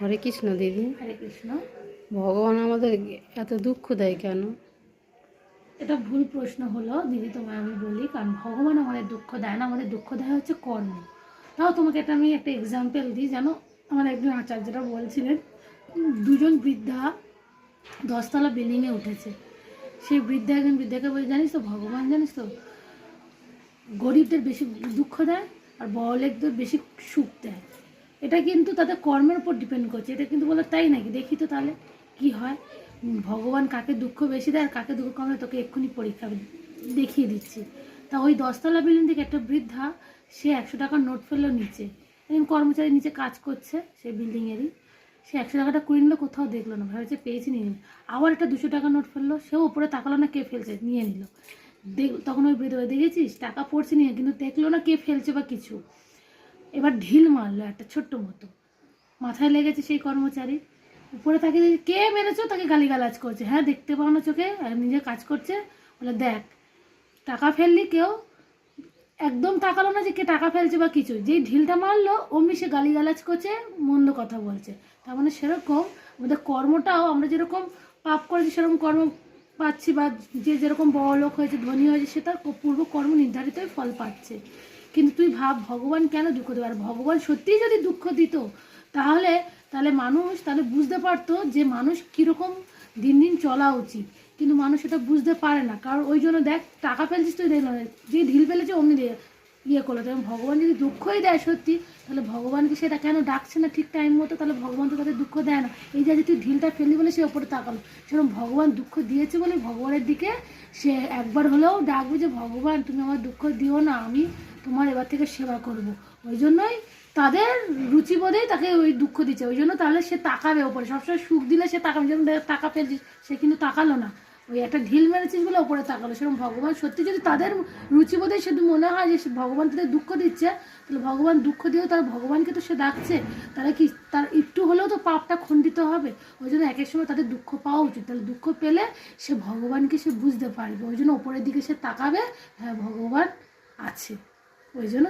হরে কৃষ্ণ দিদি। হরে কৃষ্ণ। ভগবান আমাদের এত দুঃখ দেয় কেন? এটা ভুল প্রশ্ন হলো দিদি, তোমায় আমি বলি, কারণ ভগবান আমাদের দুঃখ দেয় না, আমাদের দুঃখ দেয় হচ্ছে কর্ম। তাও তোমাকে আমি একটা এক্সাম্পল দিই, জানো আমার একজন আচার্যরা বলছিলেন, দুজন বৃদ্ধা 10তলা বিল্ডিংয়ে উঠেছে। সেই বৃদ্ধা একজন বৃদ্ধাকে বলে, জানিস তো ভগবান, জানিস তো গরিবদের বেশি দুঃখ দেয় আর বড়লোকদের বেশি সুখ দেয়। এটা কিন্তু তাদের কর্মের উপর ডিপেন্ড করছে। এটা কিন্তু বলে তাই নাকি, দেখি তো তাহলে কি হয়। ভগবান কাকে দুঃখ বেশি দেয় আর কাকে দুঃখ কম দেয় তোকে এক্ষুনি পরীক্ষা দেখিয়ে দিচ্ছি। তা ওই 10তলা বিল্ডিং থেকে একটা বৃদ্ধা, সে 100 টাকার নোট ফেললো নিচে। একজন কর্মচারী নিচে কাজ করছে সেই বিল্ডিংয়েরই, সে 100 টাকাটা কুড়িয়ে নিল, কোথাও দেখলো না, ভাবছে পেয়েছি নিয়ে নিল। আবার একটা 200 টাকার নোট ফেললো, সেও উপরে তাকালো না কে ফেলছে, নিয়ে নিল। তখন ওই বৃদ্ধ, দেখেছিস টাকা পড়ছে নিয়ে, কিন্তু দেখলো না কে ফেলছে বা কিছু। এবার ঢিল মারলো একটা ছোট্ট মতো, মাথায় লেগেছে সেই কর্মচারী। উপরে তাকে কে মেরেছো, তাকে গালিগালাজ করছে। হ্যাঁ দেখতে পাও না চোখে, নিজে কাজ করছে। বলে দেখ টাকা ফেললি, কেউ একদম তাকালো না যে কে টাকা ফেলছে বা কিছু। যেই ঢিলটা মারলো অমনি সে গালিগালাজ করছে, মন্দ কথা বলছে। তার মানে সেরকম আমাদের কর্মটাও, আমরা যেরকম পাপ করেছি সেরকম কর্ম পাচ্ছি, বা যে যেরকম বড় লোক হয়েছে, ধনী হয়েছে, সে তার পূর্ব কর্ম নির্ধারিতই ফল পাচ্ছে। কিন্তু তুই ভাব ভগবান কেন দুঃখ দেবে? আর ভগবান সত্যিই যদি দুঃখ দিত তাহলে তাহলে মানুষ তাহলে বুঝতে পারতো যে মানুষ কীরকম দিন দিন চলা উচিত। কিন্তু মানুষ এটা বুঝতে পারে না, কারণ ওই জন্য দেখ টাকা ফেলছিস তুই, দেখলো না যে ঢিল ফেলেছে অমনি ইয়ে করলো। তখন ভগবান যদি দুঃখই দেয় সত্যি, তাহলে ভগবানকে সেটা কেন ডাকছে না ঠিক টাইম মতো? তাহলে ভগবান তো তাদের দুঃখ দেয় না। এই যে তুই ঢিলটা ফেললি বলে সে ওপরে তাকালো, সেরকম ভগবান দুঃখ দিয়েছে বলে ভগবানের দিকে সে একবার হলেও ডাকবে যে ভগবান তুমি আমার দুঃখ দিও না, আমি তোমার এবার থেকে সেবা করব। ওই জন্যই তাদের রুচিবোধেই তাকে ওই দুঃখ দিচ্ছে। ওই জন্য তাহলে সে তাকাবে ওপরে, সবসময় সুখ দিলে সে তাকাবে। যেমন টাকা ফেলছিস, সে কিন্তু তাকালো না, ওই একটা ঢিল মেরেছিস বলে ওপরে তাকালো। সেরকম ভগবান সত্যি যদি তাদের রুচিবোধে শুধু মনে হয় যে ভগবান তাদের দুঃখ দিচ্ছে, তাহলে ভগবান দুঃখ দিয়েও তার ভগবানকে তো সে ডাকছে, তাহলে কি তার একটু হলেও তো পাপটা খণ্ডিত হবে। ওই জন্য এক এক সময় তাদের দুঃখ পাওয়া উচিত। তাহলে দুঃখ পেলে সে ভগবানকে সে বুঝতে পারবে। ওই জন্য ওপরের দিকে সে তাকাবে, হ্যাঁ ভগবান আছে। ওই জন্য